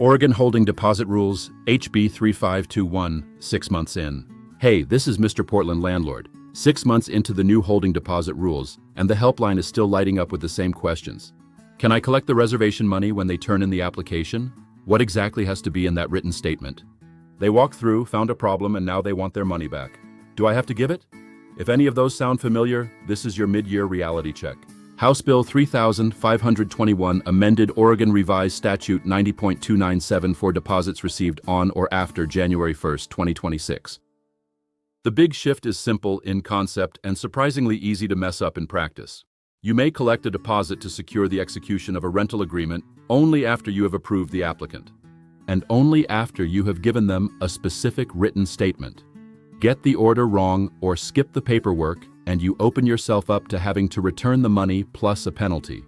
Oregon Holding Deposit Rules, HB 3521, 6 months in. Hey, this is Mr. Portland Landlord. 6 months into the new holding deposit rules, and the helpline is still lighting up with the same questions. Can I collect the reservation money when they turn in the application? What exactly has to be in that written statement? They walked through, found a problem, and now they want their money back. Do I have to give it? If any of those sound familiar, this is your mid-year reality check. House Bill 3521 amended Oregon Revised Statute 90.297 for deposits received on or after January 1, 2026. The big shift is simple in concept and surprisingly easy to mess up in practice. You may collect a deposit to secure the execution of a rental agreement only after you have approved the applicant, and only after you have given them a specific written statement. Get the order wrong or skip the paperwork, and you open yourself up to having to return the money plus a penalty,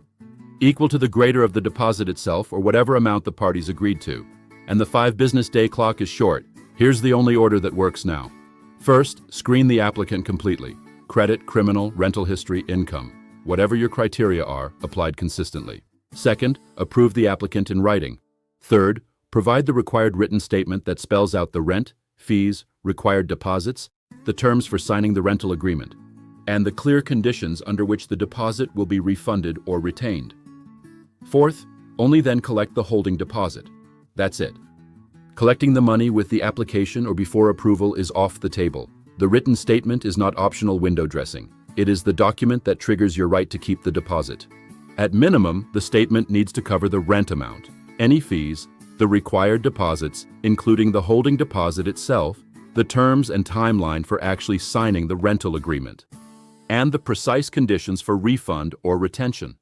equal to the greater of the deposit itself or whatever amount the parties agreed to. And the 5 business day clock is short. Here's the only order that works now. First, screen the applicant completely. Credit, criminal, rental history, income. Whatever your criteria are, applied consistently. Second, approve the applicant in writing. Third, provide the required written statement that spells out the rent, fees, required deposits, the terms for signing the rental agreement, and the clear conditions under which the deposit will be refunded or retained. Fourth, only then collect the holding deposit. That's it. Collecting the money with the application or before approval is off the table. The written statement is not optional window dressing. It is the document that triggers your right to keep the deposit. At minimum, the statement needs to cover the rent amount, any fees, the required deposits, including the holding deposit itself, the terms and timeline for actually signing the rental agreement, and the precise conditions for refund or retention.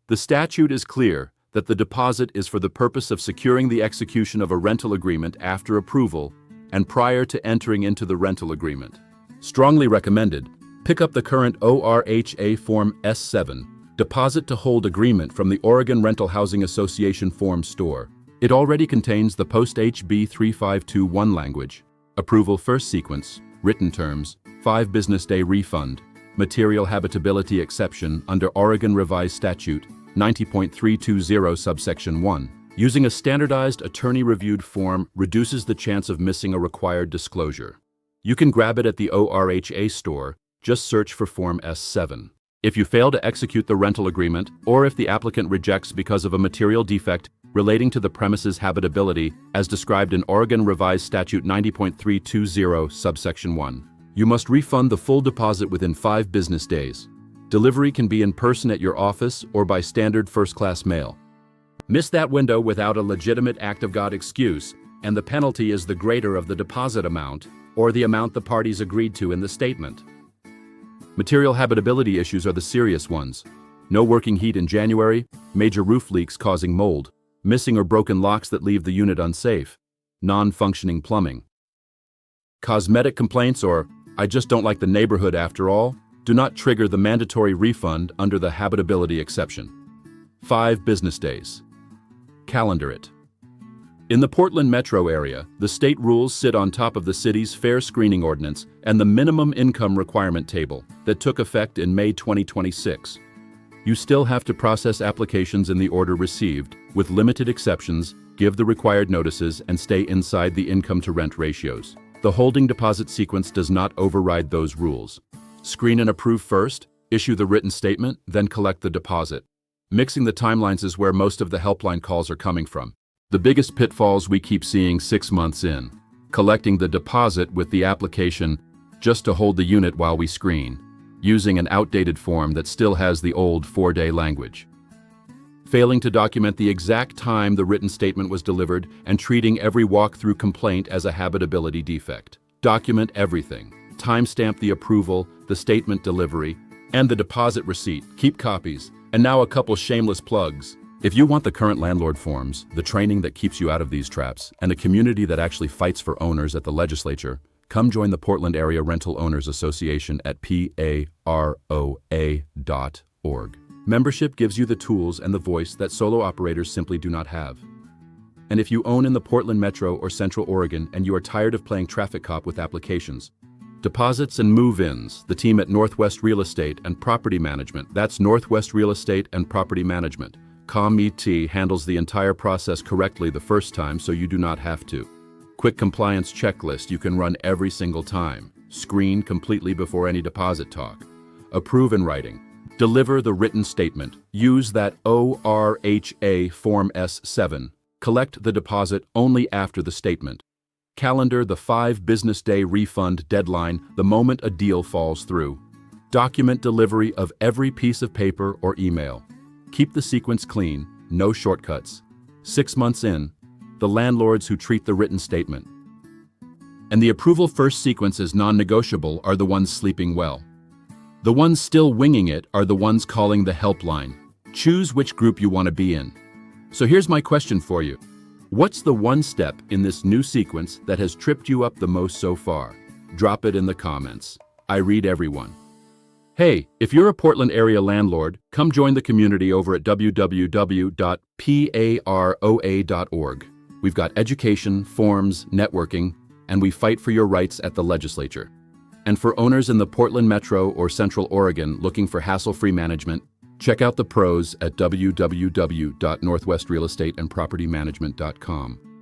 The statute is clear that the deposit is for the purpose of securing the execution of a rental agreement after approval and prior to entering into the rental agreement. Strongly recommended, pick up the current ORHA Form S7, Deposit to Hold Agreement from the Oregon Rental Housing Association Form Store. It already contains the post-HB 3521 language, approval first sequence, written terms, 5 business day refund, material habitability exception under Oregon Revised Statute 90.320 subsection 1. Using a standardized attorney-reviewed form reduces the chance of missing a required disclosure. You can grab it at the ORHA store, just search for Form S7. If you fail to execute the rental agreement, or if the applicant rejects because of a material defect relating to the premises habitability as described in Oregon Revised Statute 90.320 subsection 1, you must refund the full deposit within 5 business days. Delivery can be in person at your office or by standard first-class mail. Miss that window without a legitimate act of God excuse, and the penalty is the greater of the deposit amount or the amount the parties agreed to in the statement. Material habitability issues are the serious ones. No working heat in January, major roof leaks causing mold, missing or broken locks that leave the unit unsafe, non-functioning plumbing. Cosmetic complaints or, I just don't like the neighborhood after all, do not trigger the mandatory refund under the habitability exception. 5 business days. Calendar it. In the Portland metro area, the state rules sit on top of the city's fair screening ordinance and the minimum income requirement table that took effect in May 2026. You still have to process applications in the order received, with limited exceptions, give the required notices, and stay inside the income-to-rent ratios. The holding deposit sequence does not override those rules. Screen and approve first, issue the written statement, then collect the deposit. Mixing the timelines is where most of the helpline calls are coming from. The biggest pitfalls we keep seeing 6 months in: collecting the deposit with the application just to hold the unit while we screen, using an outdated form that still has the old 4-day language, failing to document the exact time the written statement was delivered and treating every walk-through complaint as a habitability defect. Document everything. Timestamp the approval, the statement delivery, and the deposit receipt. Keep copies. And now a couple shameless plugs. If you want the current landlord forms, the training that keeps you out of these traps, and a community that actually fights for owners at the legislature, come join the Portland Area Rental Owners Association at PAROA.org. Membership gives you the tools and the voice that solo operators simply do not have. And if you own in the Portland Metro or Central Oregon and you are tired of playing traffic cop with applications, deposits and move-ins, the team at Northwest Real Estate and Property Management, that's Northwest Real Estate and Property Management, Committee handles the entire process correctly the first time, so you do not have to. Quick compliance checklist you can run every single time. Screen completely before any deposit talk. Approve in writing. Deliver the written statement. Use that ORHA Form S7. Collect the deposit only after the statement. Calendar the 5 business day refund deadline the moment a deal falls through. Document delivery of every piece of paper or email. Keep the sequence clean, no shortcuts. 6 months in, the landlords who treat the written statement. And the approval first sequence is non-negotiable are the ones sleeping well. The ones still winging it are the ones calling the helpline. Choose which group you want to be in. So here's my question for you. What's the one step in this new sequence that has tripped you up the most so far? Drop it in the comments. I read everyone. Hey, if you're a Portland area landlord, come join the community over at www.PAROA.org. We've got education, forms, networking, and we fight for your rights at the legislature. And for owners in the Portland Metro or Central Oregon looking for hassle-free management, check out the pros at www.northwestrealestateandpropertymanagement.com.